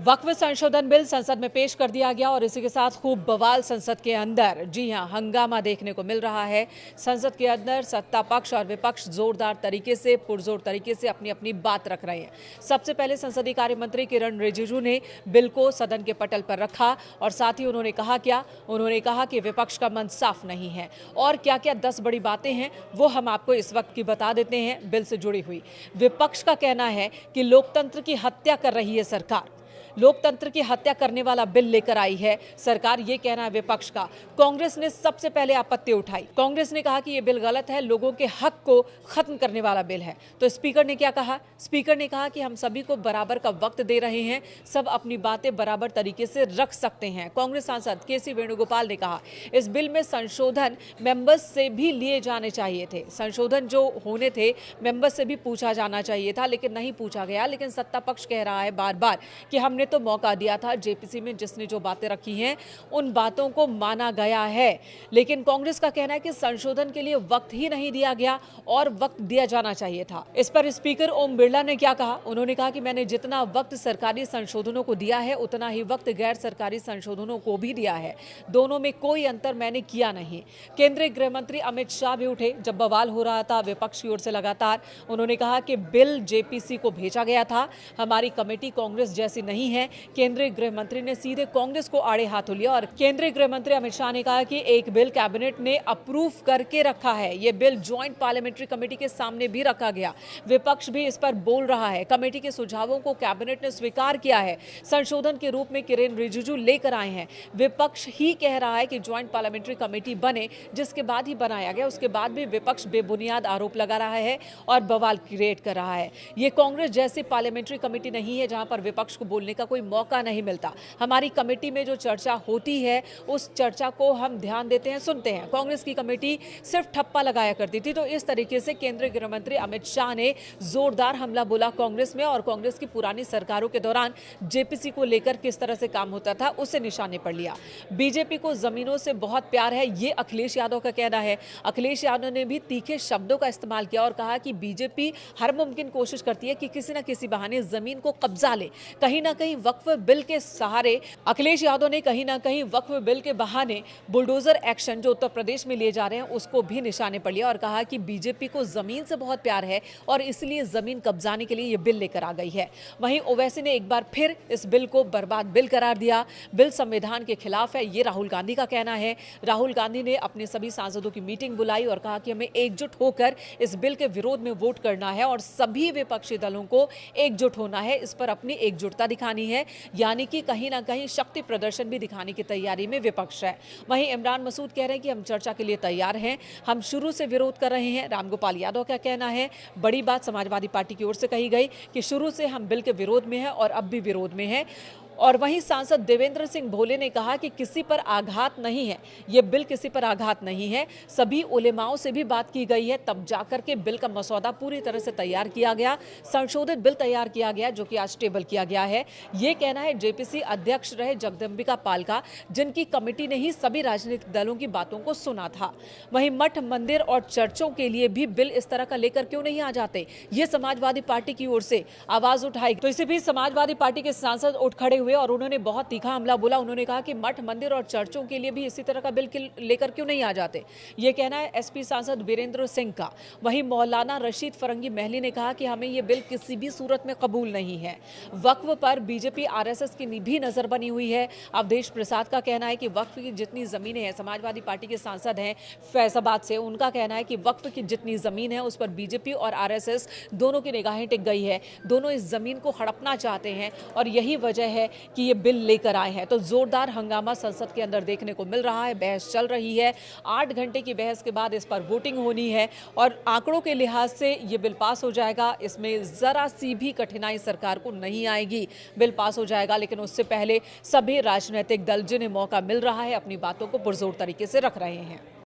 वक्फ संशोधन बिल संसद में पेश कर दिया गया और इसी के साथ खूब बवाल संसद के अंदर। जी हां, हंगामा देखने को मिल रहा है। संसद के अंदर सत्ता पक्ष और विपक्ष जोरदार तरीके से, पुरजोर तरीके से अपनी अपनी बात रख रहे हैं। सबसे पहले संसदीय कार्य मंत्री किरण रिजिजू ने बिल को सदन के पटल पर रखा और साथ ही उन्होंने कहा कि विपक्ष का मन साफ नहीं है और क्या क्या 10 बड़ी बातें हैं वो हम आपको इस वक्त की बता देते हैं बिल से जुड़ी हुई। विपक्ष का कहना है कि लोकतंत्र की हत्या कर रही है सरकार, लोकतंत्र की हत्या करने वाला बिल लेकर आई है सरकार, ये कहना है विपक्ष का। कांग्रेस ने सबसे पहले आपत्ति उठाई। कांग्रेस ने कहा कि यह बिल गलत है, लोगों के हक को खत्म करने वाला बिल है। तो स्पीकर ने क्या कहा? स्पीकर ने कहा कि हम सभी को बराबर का वक्त दे रहे हैं, सब अपनी बातें बराबर तरीके से रख सकते हैं। कांग्रेस सांसद केसी वेणुगोपाल ने कहा इस बिल में संशोधन मेंबर्स से भी लिए जाने चाहिए थे, संशोधन जो होने थे मेंबर्स से भी पूछा जाना चाहिए था, लेकिन नहीं पूछा गया। लेकिन सत्ता पक्ष कह रहा है बार बार कि हमने तो मौका दिया था, जेपीसी में जिसने जो बातें रखी हैं उन बातों को माना गया है। लेकिन कांग्रेस का कहना है कि संशोधन के लिए वक्त ही नहीं दिया गया और वक्त दिया जाना चाहिए था। इस पर स्पीकर ओम बिरला ने क्या कहा? उन्होंने कहा कि मैंने जितना वक्त सरकारी संशोधनों को दिया है उतना ही वक्त गैर सरकारी संशोधनों को भी दिया है, दोनों में कोई अंतर मैंने किया नहीं। केंद्रीय गृह मंत्री अमित शाह भी उठे जब बवाल हो रहा था विपक्ष की ओर से लगातार। उन्होंने कहा कि बिल जेपीसी को भेजा गया था, हमारी कमेटी कांग्रेस जैसी नहीं है। केंद्रीय गृह मंत्री ने सीधे कांग्रेस को आड़े हाथों लिया और केंद्रीय गृह मंत्री अमित शाह ने कहा कि एक बिल कैबिनेट ने अप्रूव करके रखा है, यह बिल ज्वाइंट पार्लियामेंट्री कमेटी के सामने भी रखा गया, विपक्ष भी इस पर बोल रहा है। कमेटी के सुझावों को कैबिनेट ने स्वीकार किया है, संशोधन के रूप में किरेन रिजिजू लेकर आए हैं। विपक्ष ही कह रहा है कि ज्वाइंट पार्लियामेंट्री कमेटी बने, जिसके बाद ही बनाया गया, उसके बाद भी विपक्ष बेबुनियाद आरोप लगा रहा है और बवाल क्रिएट कर रहा है। यह कांग्रेस जैसी पार्लियामेंट्री कमेटी नहीं है जहां पर विपक्ष को बोलने का कोई मौका नहीं मिलता। हमारी कमेटी में जो चर्चा होती है उस चर्चा को हम ध्यान देते हैं, सुनते हैं। कांग्रेस की कमेटी सिर्फ ठप्पा लगाया करती थी। तो इस तरीके से केंद्रीय गृह मंत्री अमित शाह ने जोरदार हमला बोला कांग्रेस में और कांग्रेस की पुरानी सरकारों के दौरान जेपीसी को लेकर किस तरह से काम होता था उसे निशाने पर लिया। बीजेपी को जमीनों से बहुत प्यार है, ये अखिलेश यादव का कहना है। अखिलेश यादव ने भी तीखे शब्दों का इस्तेमाल किया और कहा कि बीजेपी हर मुमकिन कोशिश करती है कि किसी न किसी बहाने जमीन को कब्जा ले। कहीं ना कहीं वक्फ बिल के सहारे अखिलेश यादव ने कहीं ना कहीं वक्फ बिल के बहाने बुलडोजर एक्शन जो उत्तर प्रदेश में लिए जा रहे हैं उसको भी निशाने पर लिया और कहा कि बीजेपी को जमीन से बहुत प्यार है और इसलिए जमीन कब्जाने के लिए यह बिल लेकर आ गई है। वहीं ओवैसी ने एक बार फिर इस बिल को बर्बाद बिल करार दिया, बिल संविधान के खिलाफ है, ये राहुल गांधी का कहना है। राहुल गांधी ने अपने सभी सांसदों की मीटिंग बुलाई और कहा कि हमें एकजुट होकर इस बिल के विरोध में वोट करना है और सभी विपक्षी दलों को एकजुट होना है, इस पर अपनी एकजुटता दिखानी है, यानी कि कहीं ना कहीं शक्ति प्रदर्शन भी दिखाने की तैयारी में विपक्ष है। वहीं इमरान मसूद कह रहे हैं कि हम चर्चा के लिए तैयार हैं, हम शुरू से विरोध कर रहे हैं। रामगोपाल यादव का कहना है बड़ी बात समाजवादी पार्टी की ओर से कही गई कि शुरू से हम बिल के विरोध में हैं और अब भी विरोध में हैं। और वहीं सांसद देवेंद्र सिंह भोले ने कहा कि किसी पर आघात नहीं है, यह बिल किसी पर आघात नहीं है, सभी उलेमाओं से भी बात की गई है, तब जाकर के बिल का मसौदा पूरी तरह से तैयार किया गया, संशोधित बिल तैयार किया गया जो कि आज टेबल किया गया है। यह कहना है जेपीसी अध्यक्ष रहे जगदम्बिका पाल का, जिनकी कमेटी ने ही सभी राजनीतिक दलों की बातों को सुना था। वहीं मठ, मंदिर और चर्चों के लिए भी बिल इस तरह का लेकर क्यों नहीं आ जाते, ये समाजवादी पार्टी की ओर से आवाज उठाई। तो इसी बीच समाजवादी पार्टी के सांसद उठ खड़े हुए और उन्होंने बहुत तीखा हमला बोला। उन्होंने कहा कि मठ, मंदिर और चर्चों के लिए भी इसी तरह का बिल लेकर क्यों नहीं आ जाते, ये कहना है एसपी सांसद वीरेंद्र सिंह का। वहीं मौलाना रशीद फरंगी महली ने कहा कि हमें ये बिल किसी भी सूरत में कबूल नहीं है। वक्फ पर बीजेपी आरएसएस की भी नजर बनी हुई है। अवधेश प्रसाद का कहना है कि वक्फ की जितनी जमीनें हैं, समाजवादी पार्टी के सांसद हैं फैजाबाद से, उनका कहना है कि वक्फ की जितनी जमीन है उस पर बीजेपी और आरएसएस दोनों की निगाहें टिक गई है, दोनों इस जमीन को हड़पना चाहते हैं और यही वजह है कि ये बिल लेकर आए हैं। तो जोरदार हंगामा संसद के अंदर देखने को मिल रहा है, बहस चल रही है। 8 घंटे की बहस के बाद इस पर वोटिंग होनी है और आंकड़ों के लिहाज से ये बिल पास हो जाएगा, इसमें जरा सी भी कठिनाई सरकार को नहीं आएगी, बिल पास हो जाएगा। लेकिन उससे पहले सभी राजनीतिक दल जिन्हें मौका मिल रहा है अपनी बातों को पुरजोर तरीके से रख रहे हैं।